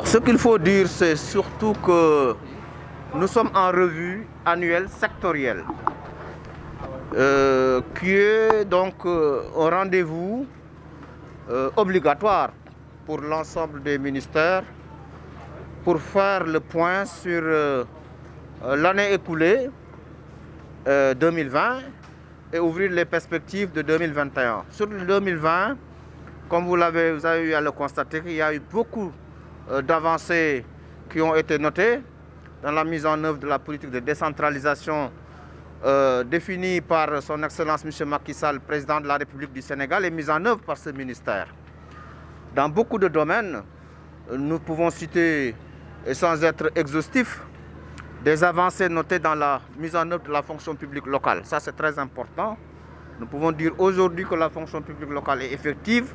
Ce qu'il faut dire, c'est surtout que nous sommes en revue annuelle sectorielle, qui est donc un rendez-vous obligatoire pour l'ensemble des ministères pour faire le point sur l'année écoulée 2020 et ouvrir les perspectives de 2021. Sur le 2020, comme vous avez eu à le constater, il y a eu beaucoup d'avancées qui ont été notées dans la mise en œuvre de la politique de décentralisation définie par son Excellence M. Macky Sall, président de la République du Sénégal, et mise en œuvre par ce ministère. Dans beaucoup de domaines, nous pouvons citer, et sans être exhaustifs, des avancées notées dans la mise en œuvre de la fonction publique locale. Ça, c'est très important. Nous pouvons dire aujourd'hui que la fonction publique locale est effective,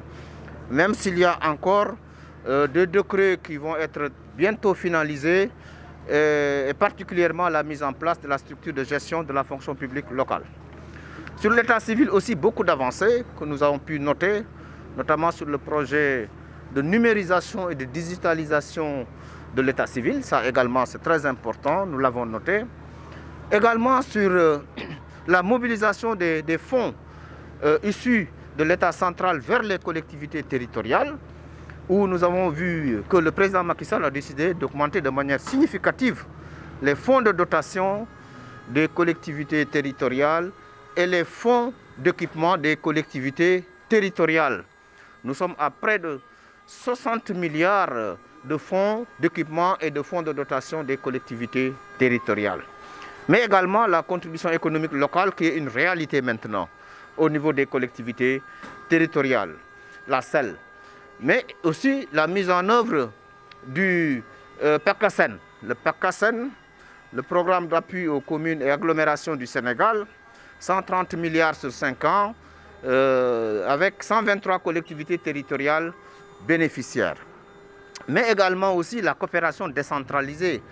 même s'il y a encore deux décrets qui vont être bientôt finalisés, et particulièrement la mise en place de la structure de gestion de la fonction publique locale. Sur l'état civil aussi, beaucoup d'avancées que nous avons pu noter, notamment sur le projet de numérisation et de digitalisation de l'état civil. Ça également, c'est très important, nous l'avons noté. Également sur la mobilisation des fonds issus de l'état central vers les collectivités territoriales, où nous avons vu que le président Macky Sall a décidé d'augmenter de manière significative les fonds de dotation des collectivités territoriales et les fonds d'équipement des collectivités territoriales. Nous sommes à près de 60 milliards de fonds d'équipement et de fonds de dotation des collectivités territoriales. Mais également la contribution économique locale qui est une réalité maintenant au niveau des collectivités territoriales, la CEL. Mais aussi la mise en œuvre du PACASEN. Le PACASEN, le programme d'appui aux communes et agglomérations du Sénégal, 130 milliards sur 5 ans, avec 123 collectivités territoriales bénéficiaires. Mais également aussi la coopération décentralisée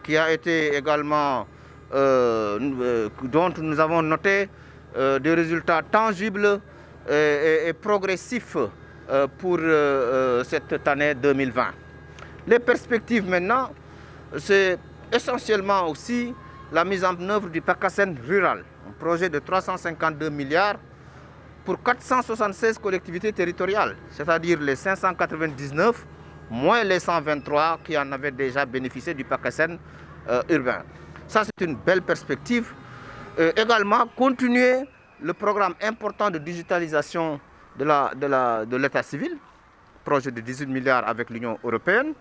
qui a été également, dont nous avons noté des résultats tangibles et progressifs pour cette année 2020. Les perspectives maintenant, c'est essentiellement aussi la mise en œuvre du PACASEN rural, un projet de 352 milliards pour 476 collectivités territoriales, c'est-à-dire les 599 moins les 123 qui en avaient déjà bénéficié du PACASEN urbain. Ça, c'est une belle perspective. Également, continuer le programme important de digitalisation de l'état civil, projet de 18 milliards avec l'Union européenne.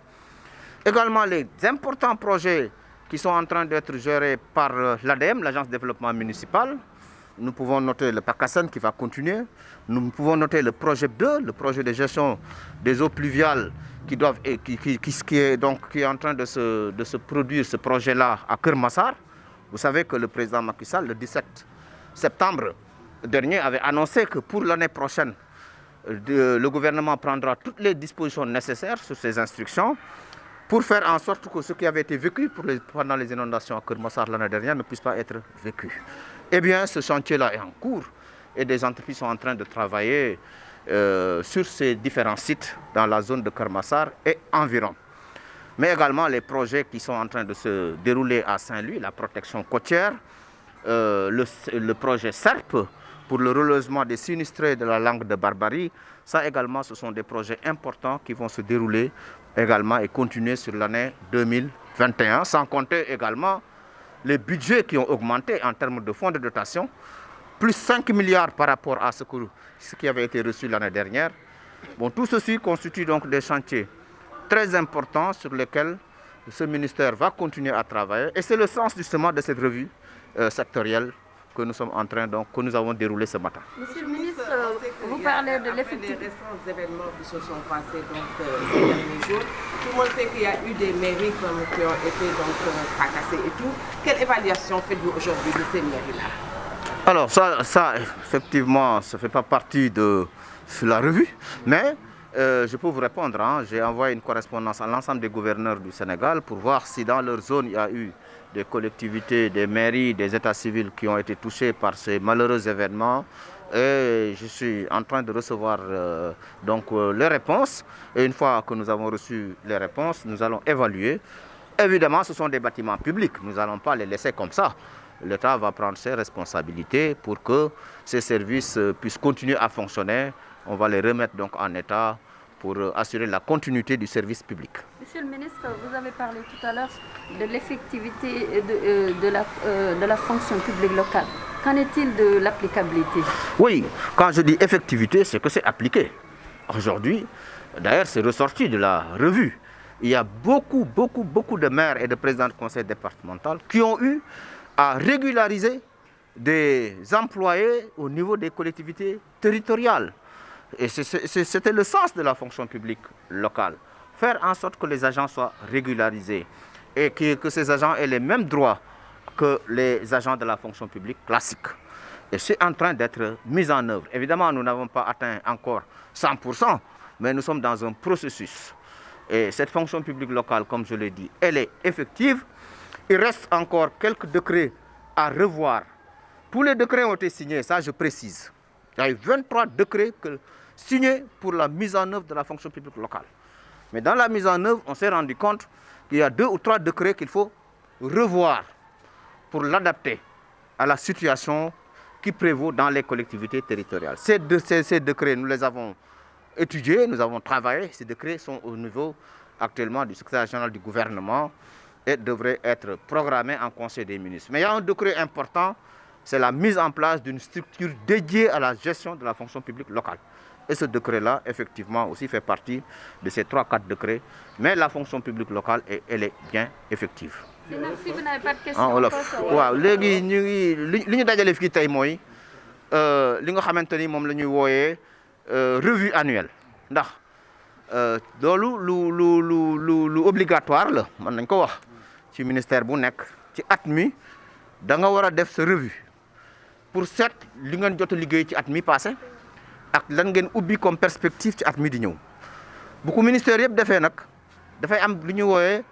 Également, les importants projets qui sont en train d'être gérés par l'ADM, l'Agence de développement municipal. Nous pouvons noter le PACASEN qui va continuer. Nous pouvons noter le projet 2, le projet de gestion des eaux pluviales qui est en train de se produire, ce projet-là, à Kermassar. Vous savez que le président Macky Sall, le 17 septembre dernier, avait annoncé que pour l'année prochaine, le gouvernement prendra toutes les dispositions nécessaires sur ces instructions pour faire en sorte que ce qui avait été vécu pendant les inondations à Kermassar l'année dernière ne puisse pas être vécu. Eh bien, ce chantier-là est en cours et des entreprises sont en train de travailler sur ces différents sites dans la zone de Kermassar et environ. Mais également les projets qui sont en train de se dérouler à Saint-Louis, la protection côtière, le projet SERP pour le relogement des sinistrés de la langue de Barbarie. Ça également, ce sont des projets importants qui vont se dérouler également et continuer sur l'année 2021, sans compter également les budgets qui ont augmenté en termes de fonds de dotation, plus 5 milliards par rapport à ce qui avait été reçu l'année dernière. Bon, tout ceci constitue donc des chantiers très importants sur lesquels ce ministère va continuer à travailler. Et c'est le sens justement de cette revue sectorielle que nous sommes en train, donc, que nous avons déroulé ce matin. Monsieur le ministre, vous parlez de l'effectif. Les récents événements qui se sont passés ces derniers jours, tout le monde sait qu'il y a eu des mairies qui ont été fracassées et tout. Quelle évaluation faites-vous aujourd'hui de ces mairies-là? Alors ça, effectivement, ça ne fait pas partie de la revue, mais je peux vous répondre. J'ai envoyé une correspondance à l'ensemble des gouverneurs du Sénégal pour voir si dans leur zone il y a eu des collectivités, des mairies, des états civils qui ont été touchés par ces malheureux événements Et je suis en train de recevoir les réponses. Et une fois que nous avons reçu les réponses, nous allons évaluer. Évidemment, ce sont des bâtiments publics. Nous n'allons pas les laisser comme ça. L'État va prendre ses responsabilités pour que ces services puissent continuer à fonctionner. On va les remettre donc en état pour assurer la continuité du service public. Monsieur le ministre, vous avez parlé tout à l'heure de l'effectivité de la fonction publique locale. Qu'en est-il de l'applicabilité? Oui, quand je dis effectivité, c'est que c'est appliqué. Aujourd'hui, d'ailleurs, c'est ressorti de la revue. Il y a beaucoup de maires et de présidents de conseil départemental qui ont eu à régulariser des employés au niveau des collectivités territoriales. Et c'était le sens de la fonction publique locale. Faire en sorte que les agents soient régularisés et que ces agents aient les mêmes droits que les agents de la fonction publique classique. Et c'est en train d'être mis en œuvre. Évidemment, nous n'avons pas atteint encore 100%, mais nous sommes dans un processus. Et cette fonction publique locale, comme je l'ai dit, elle est effective. Il reste encore quelques décrets à revoir. Tous les décrets ont été signés, ça je précise. Il y a eu 23 décrets signés pour la mise en œuvre de la fonction publique locale. Mais dans la mise en œuvre, on s'est rendu compte qu'il y a 2 ou 3 décrets qu'il faut revoir pour l'adapter à la situation qui prévaut dans les collectivités territoriales. Ces décrets, nous les avons étudiés, nous avons travaillé. Ces décrets sont au niveau actuellement du secrétaire général du gouvernement et devraient être programmés en Conseil des ministres. Mais il y a un décret important, c'est la mise en place d'une structure dédiée à la gestion de la fonction publique locale. Et ce décret-là, effectivement, aussi fait partie de ces 3-4 décrets. Mais la fonction publique locale, elle est bien effective. Si vous n'avez pas de questions, waaw léegi ñu ngi li ñu dajale fii tey mooy li nga xamante ni moom la ñuy wooyee revue annuelle ndax loolu lu obligatoire la mën nañ ko wax ci ministère bu nekk ci at mi da nga war a def sa revue pour seet li ngeen jot a liggéey ci at mi passé ak lan ngeen ubbi comme perspective ci at mi di ñëw bu ko ministère yëpp defee nag dafay am lu ñuy wooyee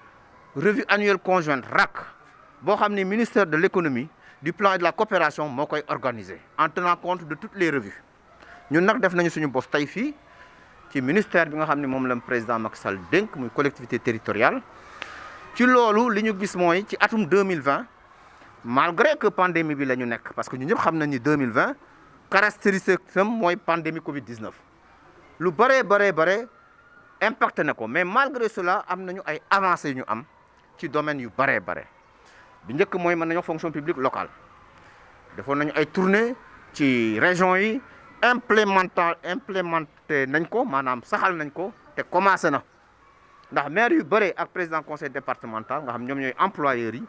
revue annuelle conjointe RAC boo xam ni ministère de l'économie du plan et de la coopération moo koy organiser en tenant compte de toutes les revues ñun nag def nañu suñu bos tey fii ci ministère bi nga xam ne moom la président Macky Sall dénk muy collectivité territoriale ci loolu li ñu gis mooy ci atum 2020 malgré que pandémie bi la ñu nekk parce que ñu ñëpp xam nañ ni 2020 caractéristique am mooy pandémie Covid-19 lu bare impacté na ko mais malgré cela am nañu ay avancées yu ñu am ci domaine yu bare bi njëkk mooy mën nañu fonction publique locale defoon nañu ay tournée ci région yi implémenté nañ ko maanaam saxal nañ ko te commencé na ndax maire yu bare ak président conseil départemental nga xam ñoom ñooy employeurs yi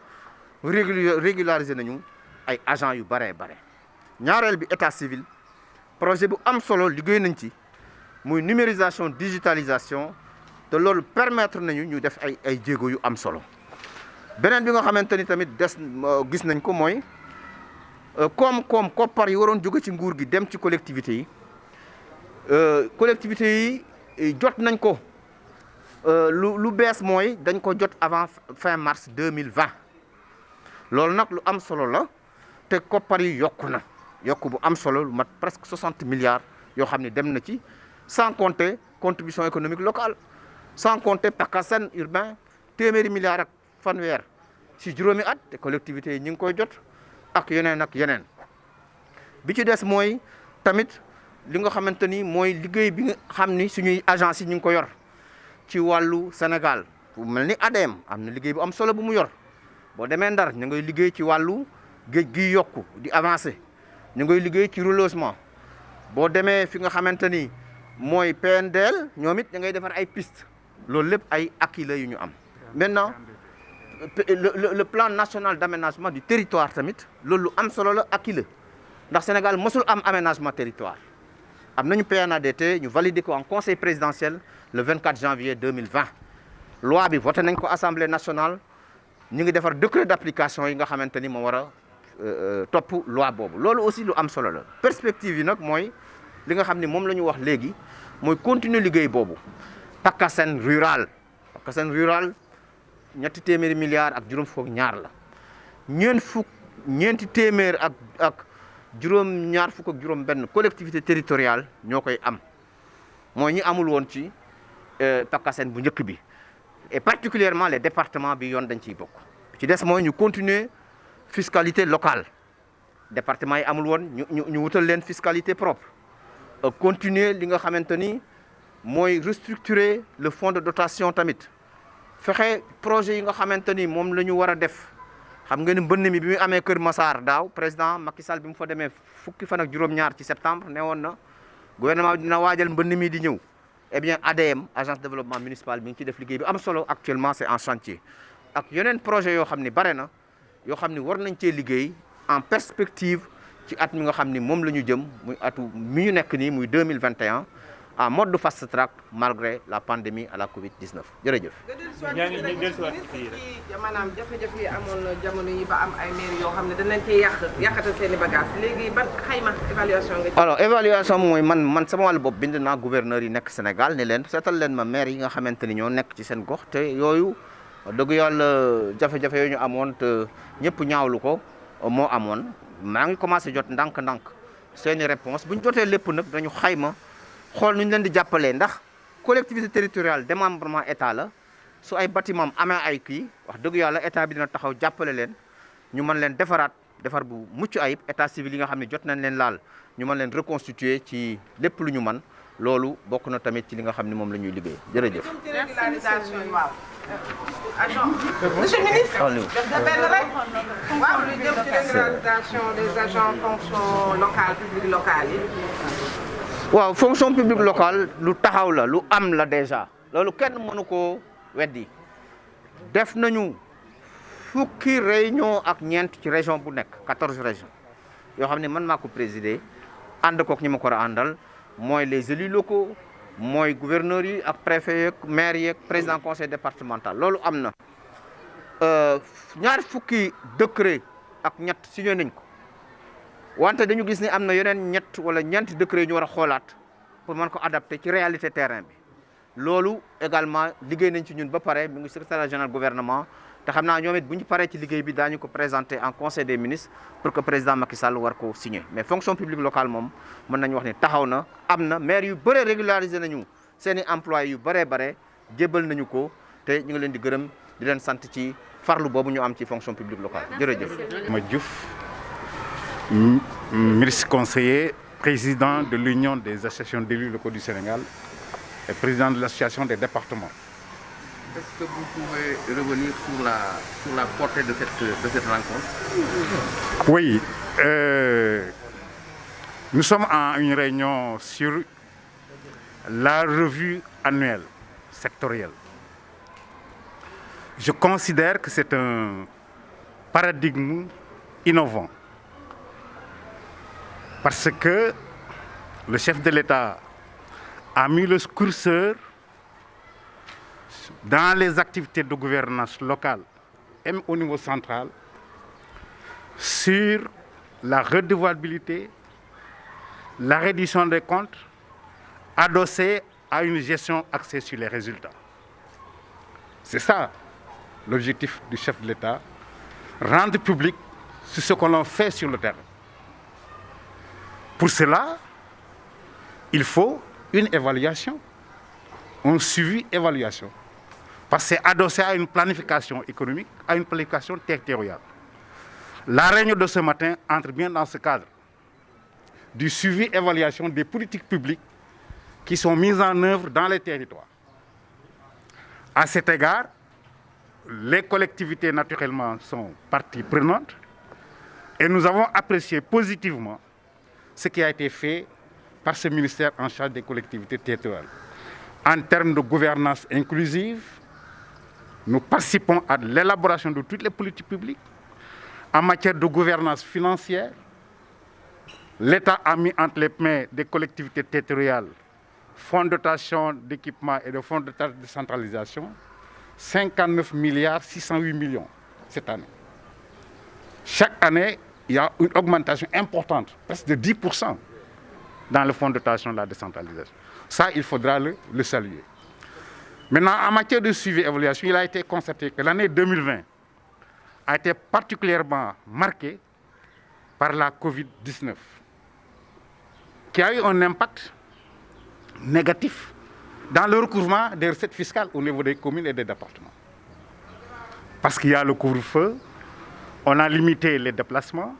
régulariser nañu ay agents yu bare ñaareel bi état civil projet bu am solo liggéey nañ ci muy numérisation digitalisation te loolu permettre nañu ñu def ay jéego yu am solo beneen bi nga xamante ni tamit gis nañ ko mooy koom-koom koppar yi waroon jóge ci nguur gi dem ci collectivités yi jot nañ ko lu bees mooy dañ ko jot avant fin mars 2020 loolu nag lu am solo la te koppar yi yokku bu am solo lu mat presque 60 milliards yoo xam ne dem na ci sans compter contribution économique locale sans compter PACASEN urbain téeméeri milliards ak fanweer si juróomi at te collectivités yi ñu ngi koy jot ak yeneen bi ci des mooy tamit li nga xamante ni mooy liggéey bi nga xam ni suñuy agence yi ñu ngi ko yor ci wàllu Sénégal bu mel ni ADM am na liggéey bu am solo bu mu yor boo demee Ndar ñu ngay liggéey ci wàllu géej gi yokku di avancer ñu ngay liggéey ci relogement boo demee fi nga xamante ni mooy PNDL ñoom it ñu ngay defar ay piste loolu lépp ay acquis la yu ñu am. Maintenant le plan national d'aménagement du territoire tamit loolu lu am solo la acquis la ndax Sénégal mosul am aménagement territoire am nañu PNADT ñu validé ko en conseil présidentiel le 24 janvier 2020 loi bi voté nañ ko assemblée nationale ñu ngi defar décret d'application yi nga xamante ni moo war a topp loi boobu loolu aussi lu am solo la perspective yi nag mooy li nga xam ni moom la ñu wax léegi mooy continuer liggéey boobu PACASEN rural ñetti téeméeri milliards ak juróom fukk ñaar la ñeenti téeméer ak juróom-ñaar fukk ak juróom-benn collectivité territoriale ñoo koy am mooy ñi amul woon ci PACASEN bu njëkk bi et particulièrement les départements bi yoon dañ ciy bokk. ci des mooy ñu continuer fiscalité locale département yi amul woon ñu wutal leen fiscalité propre continuer li nga xamante ni mooy restructurer le fonds de dotation tamit fexe projet yi nga xamante ni moom la ñu war a def. xam nga ni mbënn mi bi muy amee Kër Massar daaw président Macky Sall bi mu fa demee fukki fan ak juróom-ñaar ci septembre ne woon na gouvernement bi dina waajal mbënn mi di ñëw eh bien ADM agence de développement municipal mi ngi ci def liggéey bi am solo actuellement c'est en chantier ak yeneen projet yoo xam ni bare na yoo xam ni war nañ cee liggéey en perspective ci at mi nga xam ni moom la ñu jëm muy atu mi ñu nekk nii muy 2021 en mode fast track malgré la pandémie à la Covid-19 jërëjëf. maanaam jafe-jafe yi amoon na jamono yi ba am ay maire yoo xam ne danañ cee yàqatal seen i bagages léegi ban xayma évaluation nga ci. alors évaluation mooy man sama wàllu bopp bind naa gouverneur yi nekk Sénégal ne leen seetal leen ma maire yi nga xamante ni ñoo nekk ci seen gox te yooyu dëgg yàlla jafe-jafe yooyu ñu amoon te ñëpp ñaawlu ko moo amoon maa ngi commencé jot ndànk-ndànk seen i réponse bu ñu jotee lépp nag dañu xayma. xool nu ñu leen di jàppalee ndax collectivité territoriale démembrement état la su ay bâtiment amee ay kii wax dëgg yàlla état bi dina taxaw jàppale leen ñu mën leen defaraat defar bu mucc ayib état civil yi nga xam ne jot nañ leen laal ñu mën leen reconstituer ci lépp lu ñu mën loolu bokk na tamit ci li nga xam ne moom la ñuy liggéey jërëjëf. régularisation yi waaw. agent monsieur le ministre. def na benn rek. waaw lu jëm ci régularisation des agents fonction locale publique locale yi. waaw fonction publique locale lu taxaw la lu am la déjà loolu kenn mënu koo weddi def nañu fukki réunion ak ñeent ci région bu nekk 14 régions yoo xam ne man maa ko présider ànd kook ñi ma ko war a àndal mooy les élus locaux mooy gouverneurs yi ak préfet yeeg maire yeeg président conseil départemental loolu am na ñaar fukki décret ak ñett signé nañ ko. wante dañu gis ni am na yeneen ñett wala ñeenti décret yu ñu war a xoolaat pour mën ko adapter ci réalité terrain bi loolu également liggéey nañ ci ñun ba pare mi ngi secrétaire général gouvernement te xam naa ñoom it bu ñu paree ci liggéey bi daañu ko présenter en conseil des ministres pour que président Macky Sall war ko signer mais fonction publique locale moom mën nañu wax ni taxaw na am na maire yu bëree régulariser nañu seen i employés yu bëree bare jébbal nañu ko te ñu ngi leen di gërëm di leen sant ci farlu boobu ñu am ci fonction publique locale jërëjëf. Ma Diouf, ministre conseiller, président de l'Union des associations d'élus locaux du Sénégal et président de l'association des départements. Est-ce que vous pouvez revenir sur la portée de cette rencontre? Oui, nous sommes en une réunion sur la revue annuelle sectorielle. Je considère que c'est un paradigme innovant. Parce que le chef de l'État a mis le curseur dans les activités de gouvernance locale et au niveau central sur la redevabilité, la reddition des comptes, adossée à une gestion axée sur les résultats. C'est ça l'objectif du chef de l'État, rendre public ce que l'on fait sur le terrain. Pour cela, il faut une évaluation, un suivi-évaluation, parce que c'est adossé à une planification économique, à une planification territoriale. La réunion de ce matin entre bien dans ce cadre du suivi-évaluation des politiques publiques qui sont mises en œuvre dans les territoires. À cet égard, les collectivités naturellement sont parties prenantes et nous avons apprécié positivement ce qui a été fait par ce ministère en charge des collectivités territoriales. En termes de gouvernance inclusive, nous participons à l'élaboration de toutes les politiques publiques. En matière de gouvernance financière, l'État a mis entre les mains des collectivités territoriales fonds de dotation d'équipement et de fonds de décentralisation, 59 milliards 608 millions cette année. Chaque année, il y a une augmentation importante, presque de 10% dans le fonds de dotation de la décentralisation. Ça, il faudra le saluer. Maintenant, en matière de suivi et évaluation, il a été constaté que l'année 2020 a été particulièrement marquée par la Covid-19, qui a eu un impact négatif dans le recouvrement des recettes fiscales au niveau des communes et des départements. Parce qu'il y a le couvre-feu, on a limité les déplacements,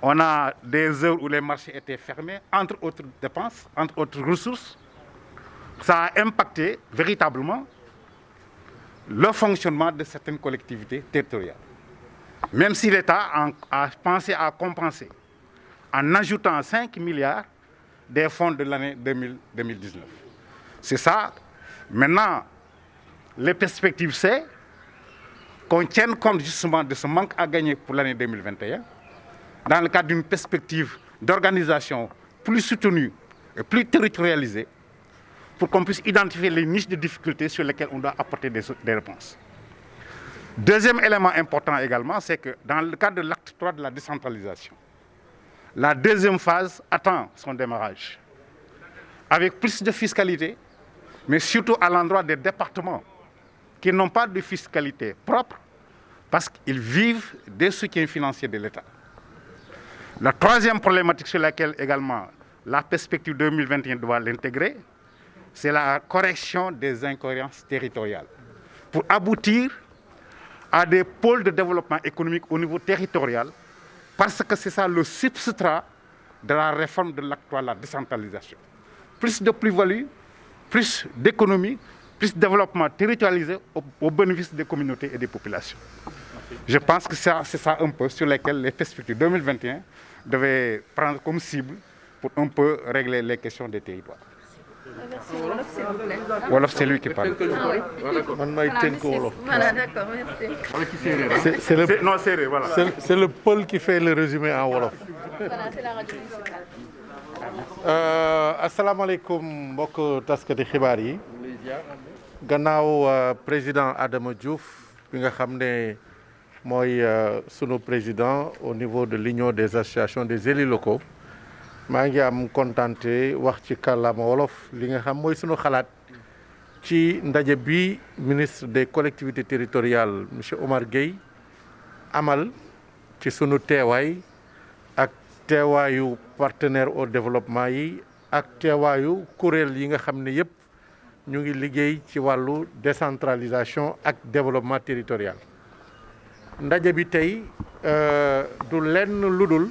on a des heures où les marchés étaient fermés, entre autres dépenses, entre autres ressources. Ça a impacté véritablement le fonctionnement de certaines collectivités territoriales. Même si l'État a pensé à compenser en ajoutant 5 milliards des fonds de l'année 2019. C'est ça. Maintenant, les perspectives, c'est qu'on tienne compte justement de ce manque à gagner pour l'année 2021, dans le cadre d'une perspective d'organisation plus soutenue et plus territorialisée, pour qu'on puisse identifier les niches de difficultés sur lesquelles on doit apporter des réponses. Deuxième élément important également, c'est que dans le cadre de l'acte 3 de la décentralisation, la deuxième phase attend son démarrage, avec plus de fiscalité, mais surtout à l'endroit des départements qui n'ont pas de fiscalité propre parce qu'ils vivent des soutiens financiers de l'État. La troisième problématique sur laquelle également la perspective 2021 doit l'intégrer, c'est la correction des incohérences territoriales pour aboutir à des pôles de développement économique au niveau territorial, parce que c'est ça le substrat de la réforme de l'acte 3 de la décentralisation. Plus de plus-value, plus d'économie, plus de développement territorialisé au bénéfice des communautés et des populations. Je pense que c'est ça un peu sur lesquels les perspectives 2021 devaient prendre comme cible pour un peu régler les questions des territoires. Merci. Wolof, s'il vous plaît. Wolof, c'est lui qui parle. Voilà, d'accord, merci. Non, c'est voilà. C'est le Paul qui fait le résumé en Wolof. Voilà, c'est la radio municipale. asalaamaaleykum mbokk taskati xibaar yi gannaaw président Adama Diouf bi nga xam ne mooy sunu président au niveau de l'union des associations des élus locaux maa ngi am kontante wax ci kàllaama wolof li nga xam mooy sunu xalaat ci ndaje bi ministre des collectivités territoriales monsieur Omar Gueye amal ci sunu teewaay ak teewaayu partenaire au développement yi ak teewaayu kuréel yi nga xam ne yëpp ñu ngi liggéey ci wàllu décentralisation ak développement territorial. ndaje bi tey du lenn ludul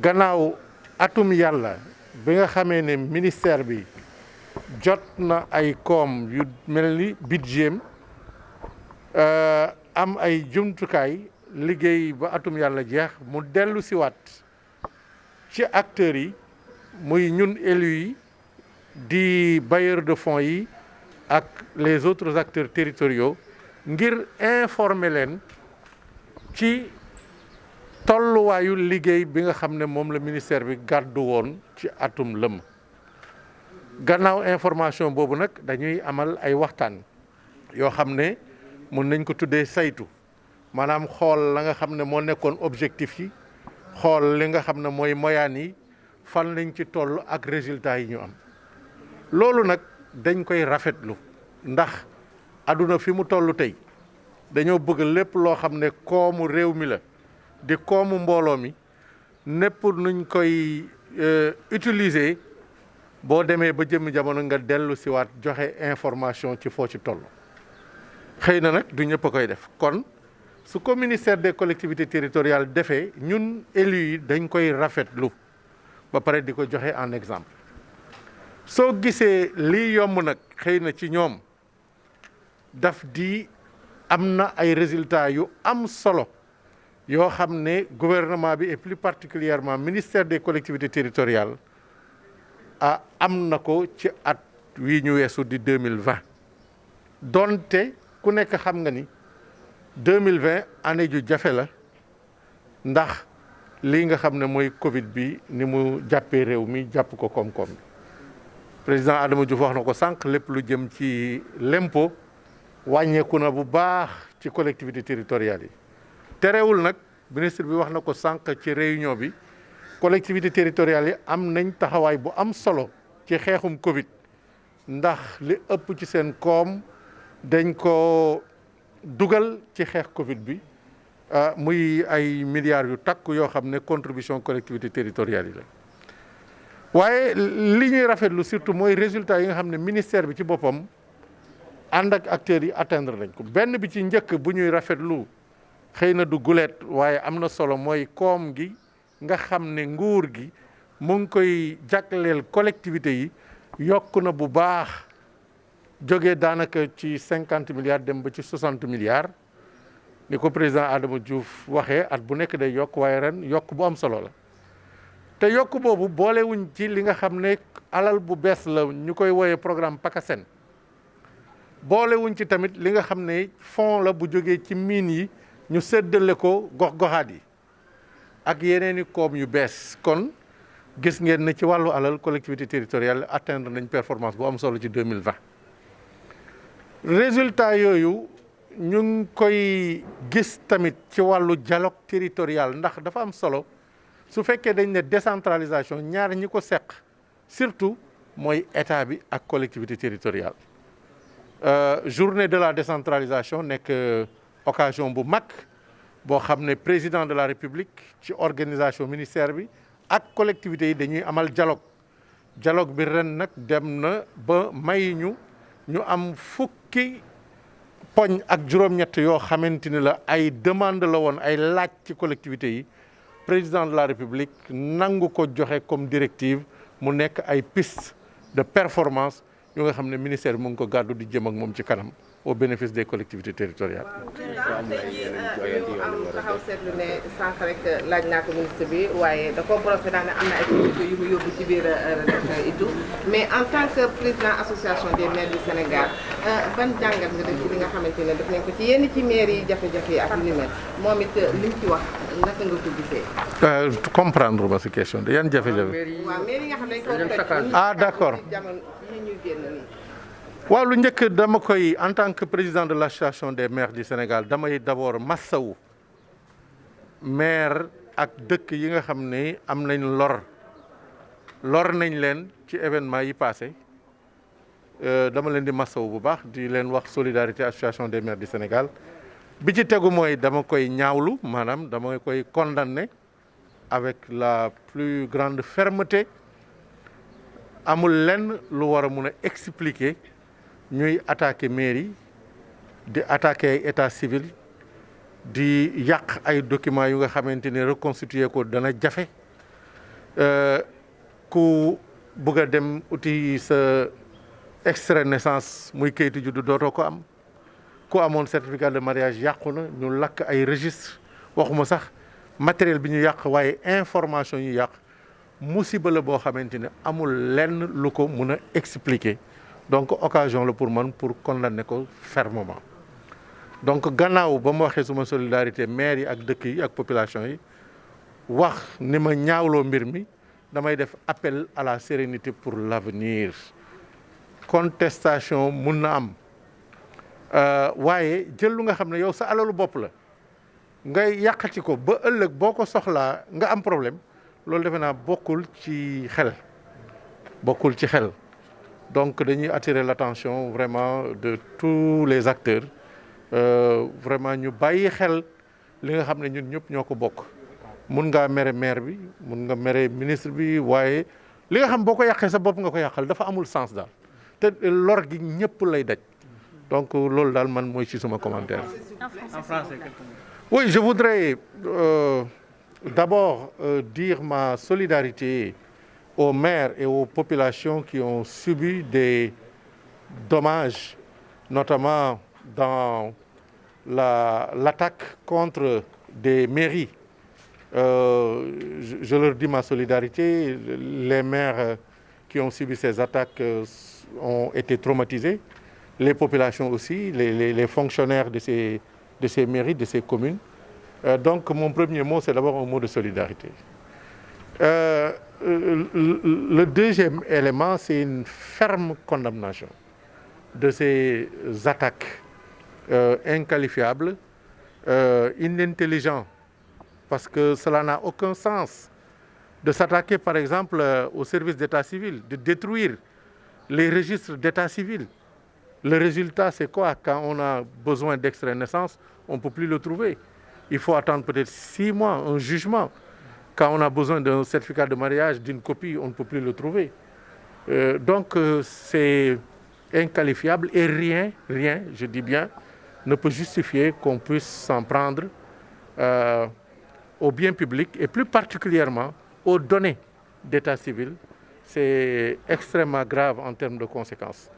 gannaaw atum yàlla bi nga xamee ne ministère bi jot na ay koom yu mel ni budget am ay jumtukaay liggéey ba atum yàlla jeex mu dellu siwaat ci acteurs yi muy ñun élus yi di bailleurs de fonds yi ak les autres acteurs territoriaux ngir informer leen ci tolluwaayu liggéey bi nga xam ne moom la ministère bi gàddu woon ci atum lëm. gannaaw information boobu nag dañuy amal ay waxtaan yoo xam ne mën nañ ko tuddee saytu maanaam xool la nga xam ne moo nekkoon objectif yi xool li nga xam ne mooy moyaan yi fan lañ ci toll ak résultats yi ñu am. loolu nag dañ koy rafetlu ndax àdduna fi mu toll tey dañoo bëgg lépp loo xam ne koomu réew mi la di koomu mbooloo mi népp nuñ koy utiliser boo demee ba jëmmi jamono nga dellu siwaat joxe information ci foo ci toll. xëy na nag du ñëpp a koy def kon su ko ministère des collectivités territoriales defee ñun élus yi dañ koy rafetlu ba pare di ko joxe en exemple. soo gisee lii yomb nag xëy na ci ñoom daf di am na ay résultats yu am solo yoo xam ne gouvernement bi et plus particulièrement ministère des collectivités territoriales am na ko ci at wii ñu weesu di 2020 donte ku nekk xam nga ni 2020 année ju jafe la ndax lii nga xam ne mooy Covid bi ni mu jàppee réew mi jàpp ko koom-koom bi. président Adama Diouf wax na ko sànq lépp lu jëm ci l'impôt wàññeeku na bu baax ci collectivité territoriales yi terewul nag ministre bi wax na ko sànq ci réunion bi collectivité territoriales yi am nañ taxawaay bu am solo ci xeexum Covid ndax li ëpp ci seen koom dañ ko dugal ci xeex Covid bi muy ay milliards yu takk yoo xam ne contribution collectivité territoriale yi la waaye li ñuy rafetlu surtout mooy résultat yi nga xam ne ministère bi ci boppam ànd ak acteurs yi atteindre nañ ko benn bi ci njëkk bu ñuy rafetlu xëy na du guleet waaye am na solo mooy koom gi nga xam ne nguur gi mu ngi koy jagleel collectivité yi yokk na bu baax jógee daanaka ci 50 milliards dem ba ci 60 milliards ni ko président Adama Diouf waxee at bu nekk day yokk waaye ren yokk bu am solo la te yokk boobu boolewuñ ci li nga xam ne alal bu bees la ñu koy wooyee programme PACASEN boolewuñ ci tamit li nga xam ne fonds la bu jógee ci mine yi ñu séddale ko gox-goxaat yi ak yeneen i koom yu bees kon gis ngeen ne ci wàllu alal collectivité territoriale atteindre nañ performance bu am solo ci 2020 résultat yooyu ñu ngi koy gis tamit ci wàllu dialogue territorial ndax dafa am solo su fekkee dañ ne décentralisation ñaar ñi ko seq surtout mooy état bi ak collectivité territoriale journée de la décentralisation nekk occasion bu mag boo xam ne président de la république ci organisation ministère bi ak collectivités yi dañuy amal dialogue bi ren nag dem na ba may ñu am fukki poñ ak juróom-ñett yoo xamante ni la ay demande la woon ay laaj ci collectivités yi président de la république nangu ko joxe comme directive mu nekk ay piste de performance yu nga xam ne ministère bi mu ngi ko gàddu di jëm ak moom ci kanam au bénéfice des collectivités territoriales. ñu am taxaw seetlu ne sànq rek laaj naa ko ministre bi waaye da ko brosé naa ne am na ay comité yu mu yóbbu ci biir itu mais en tant que président association des maires du Sénégal ban jàngat nga def ci li nga xamante ne def nañ ko ci yenn ci maire yi jafe-jafe yi ak yu ni mel moom it li mu ci wax naka nga ko gisee. comprendre ba si question de yan jafe-jafe. waaw maire yi nga xam ne dañ ko ah d'accord. jamono yi ñuy génn nii. waaw lu njëkk dama koy en tant que président de l'association des maires du Sénégal damay d'abord massawu maire ak dëkk yi nga xam ne am nañ lor nañ leen ci événement yi passé dama leen di massawu bu baax di leen wax solidarité association des maires du Sénégal bi ci tegu mooy dama koy ñaawlu maanaam dama koy condamner avec la plus grande fermeté amul lenn lu war a mun a expliquer ñuy attaquer mairie di attaquer état civil di yàq ay documents yu nga xamante ne reconstituer ko dana jafe ku bëgg a dem uti sa extrait naissance muy kayitu juddu dootoo ko am ku amoon certificat de mariage yàqu na ñu lakk ay registre waxuma sax matériel bi ñu yàq waaye information yu yàq musiba la boo xamante ne amul lenn lu ko mun a expliquer donc occasion la pour man pour condamner ko fermement donc gannaaw ba ma waxee suma solidarité maire yi ak dëkk yi ak population yi wax ni ma ñaawloo mbir mi damay def appel à la sérénité pour l'avenir contestation mun na am waaye jël lu nga xam ne yow sa alalu bopp la ngay yàqati ko ba ëllëg boo ko soxlaa nga am problème loolu defe naa bokkul ci xel donc dañuy attirer l'attention vraiment de tous les acteurs vraiment ñu bàyyi xel li nga xam ne ñun ñëpp ñoo ko bokk mun ngaa mere maire bi mun nga mere ministre bi waaye li nga xam boo ko yàqee sa bopp nga ko yàqal dafa amul sens daal te lor gi ñëpp lay daj donc loolu daal man mooy ci suma commentaire. En français. Oui, je voudrais d'abord dire ma solidarité aux maires et aux populations qui ont subi des dommages, notamment dans l'attaque contre des mairies. Je leur dis ma solidarité. Les maires qui ont subi ces attaques ont été traumatisés. Les populations aussi, les fonctionnaires de ces mairies, de ces communes. Donc mon premier mot, c'est d'abord un mot de solidarité. Le deuxième élément, c'est une ferme condamnation de ces attaques inqualifiables, inintelligentes, parce que cela n'a aucun sens de s'attaquer par exemple au service d'état civil, de détruire les registres d'état civil. Le résultat, c'est quoi? Quand on a besoin d'extrait de naissance, on ne peut plus le trouver. il faut attendre peut-être 6 mois, un jugement. Quand on a besoin d'un certificat de mariage, d'une copie, on ne peut plus le trouver. Donc c'est inqualifiable et rien, je dis bien, ne peut justifier qu'on puisse s'en prendre aux biens publics et plus particulièrement aux données d'état civil. C'est extrêmement grave en termes de conséquences.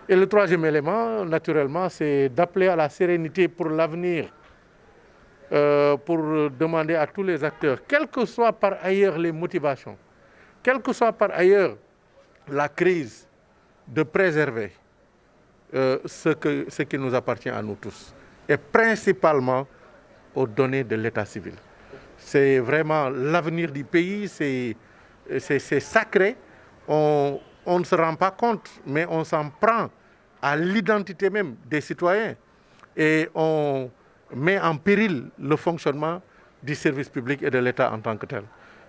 Et le troisième élément, naturellement, c'est d'appeler à la sérénité pour l'avenir, pour demander à tous les acteurs, quelles que soient par ailleurs les motivations, quelle que soit par ailleurs la crise, de préserver ce qui nous appartient à nous tous, et principalement aux données de l'état civil. C'est vraiment l'avenir du pays, c'est sacré. On ne se rend pas compte, mais on s'en prend à l'identité même des citoyens et on met en péril le fonctionnement du service public et de l'État en tant que tel.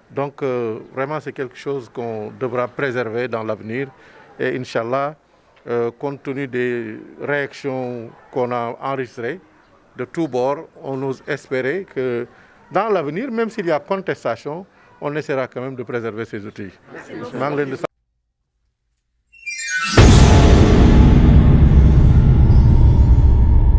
Donc vraiment c'est quelque chose qu'on devra préserver dans l'avenir et Inch'Allah, compte tenu des réactions qu'on a enregistrées de tous bords, on ose espérer que dans l'avenir, même s'il y a contestation, on essaiera quand même de préserver ces outils.